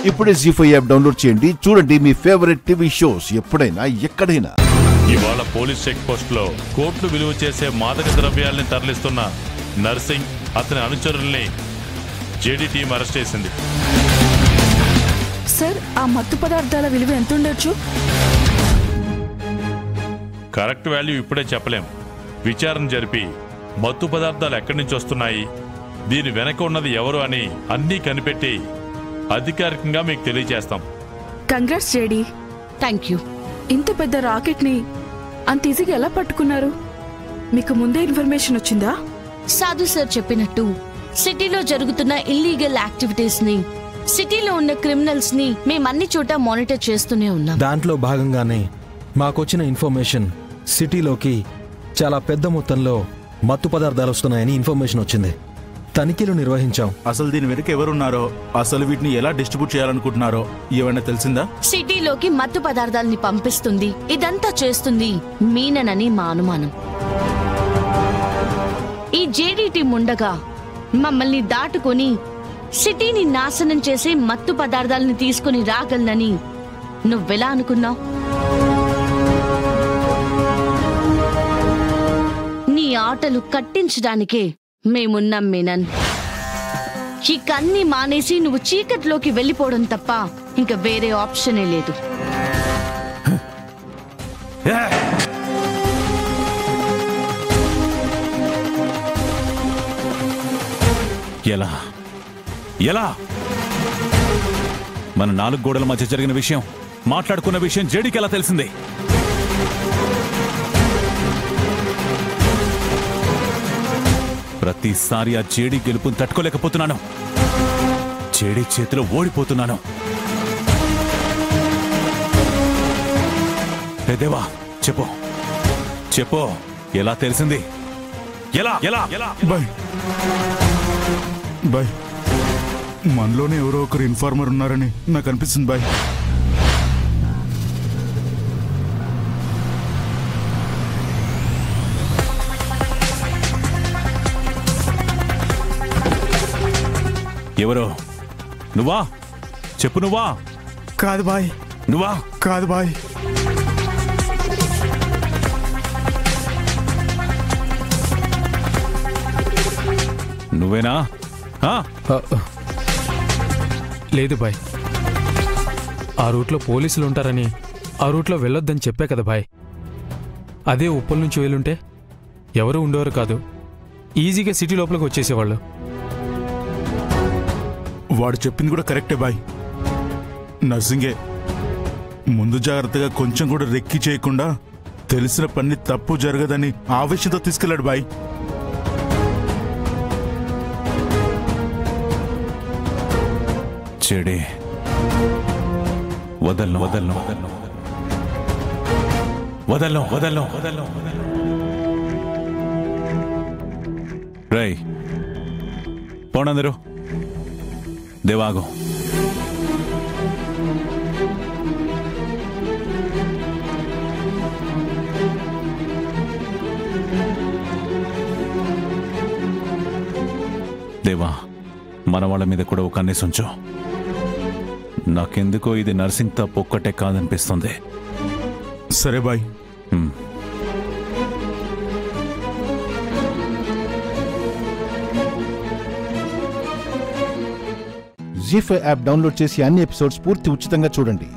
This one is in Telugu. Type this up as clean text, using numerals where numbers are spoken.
ఇప్పుడే జీ5 యాప్ డౌన్లోడ్ చేయండి. చూడండి మీ ఫేవరెట్ టీవీ షోస్ ఎప్పుడైనా ఎక్కడైనా. ఇవాళ పోలీస్ చెక్ పోస్ట్ లో కోట్లు విలువ చేసే మాదక ద్రవ్యాల్ని తరలిస్తున్న నర్సింగ్ అతని అనుచరుల్ని జేడీ టీం అరెస్ట్ చేసింది. సార్, ఆ మత్తు పదార్థాల విలువ ఎంత ఉండొచ్చు? కరెక్ట్ వాల్యూ ఇప్పుడే చెప్పలేం. విచారణ జరిపి మత్తు పదార్థాలు ఎక్కడి నుంచి వస్తున్నాయి, దీని వెనక ఉన్నది ఎవరు అని అన్నీ కనిపెట్టి అధికారికంగా మీకు తెలియజేస్తాం. Congrats JD. Thank you. ఇంత పెద్ద రాకెట్ ని అంత ఈజీగా ఎలా పట్టుకున్నారు? మీకు ముందే ఇన్ఫర్మేషన్ వచ్చిందా? సాధు సార్ చెప్పినట్టు సిటీలో జరుగుతున్న ఇల్లీగల్ యాక్టివిటీస్ ని, సిటీలో ఉన్న క్రిమినల్స్ ని మేమన్ని చోట మానిటర్ చేస్తూనే ఉన్నాం. దాంట్లో భాగంగానే మాకొచ్చిన ఇన్ఫర్మేషన్ సిటీలోకి చాలా పెద్ద మొత్తంలో మత్తు పదార్థాలు వస్తున్నాయని ఇన్ఫర్మేషన్ వచ్చింది. తనిఖీలు నిర్వహించాం. అసలు దీని వెనుక ఎవరున్నారో, అసలు వీటిని ఎలా డిస్ట్రిబ్యూట్ చేయాలనుకుంటున్నారో ఏమైనా తెలిసిందా? సిటీలోకి మత్తు పదార్థాలని పంపిస్తుంది, ఇదంతా చేస్తుంది మీననని మా అనుమానం. ఈ జేడీ టీం ఉండగా మమ్మల్ని దాటుకొని సిటీని నాశనం చేసే మత్తు పదార్థాలని తీసుకుని రాగలనని నువ్వెలా అనుకున్నావు? నీ ఆటలు కట్టించడానికే మేమున్నాం మీనన్. ఈ కన్ని మానేసి నువ్వు చీకట్లోకి వెళ్ళిపోవడం తప్ప ఇంకా వేరే ఆప్షనే లేదు. ఎలా ఎలా మన 4 గోడల మధ్య జరిగిన విషయం, మాట్లాడుకున్న విషయం జేడీకి ఎలా తెలిసింది? ప్రతిసారి ఆ జేడీ గెలుపుని తట్టుకోలేకపోతున్నాను. జేడీ చేతిలో ఓడిపోతున్నాను. దేవా, చెప్పు చెప్పు, ఎలా తెలిసింది? ఎలా ఎలా ఎలా? బాయ్ బాయ్, మనలోనే ఎవరో ఒకరు ఇన్ఫార్మర్ ఉన్నారని నాకు అనిపిస్తుంది బాయ్. ఎవరో? నువ్వా? చెప్పు. నువ్వా? కాదు బాయ్. నువ్వా? కాదు బాయ్. నువ్వేనా? లేదు బాయ్, ఆ రూట్లో పోలీసులు ఉంటారని ఆ రూట్లో వెళ్ళొద్దని చెప్పే కదా బాయ్. అదే ఉప్పల్ నుంచి వెళ్ళుంటే ఎవరు ఉండేవారు కాదు, ఈజీగా సిటీ లోపలికి వచ్చేసేవాళ్ళు. వాడు చెప్పింది కూడా కరెక్టే బాయ్. నర్సింగే ముందు జాగ్రత్తగా కొంచెం కూడా రెక్కి చేయకుండా తెలిసిన పని తప్పు జరగదని ఆవేశంతో తీసుకెళ్లాడు బాయ్. చెడే వదలను వదలను వదలను వదలను వదలను. రై పోనందరు, దేవాగో. దేవా, మన వాళ్ళ మీద కూడా ఒక కన్నేసి ఉంచు. నాకెందుకో ఇది నర్సింగ్ తప్పు ఒక్కటే కాదనిపిస్తుంది. సరే బాయ్. జీ5 యాప్ డౌన్లోడ్ చేసి అన్ని ఎపిసోడ్స్ పూర్తి ఉచితంగా చూడండి.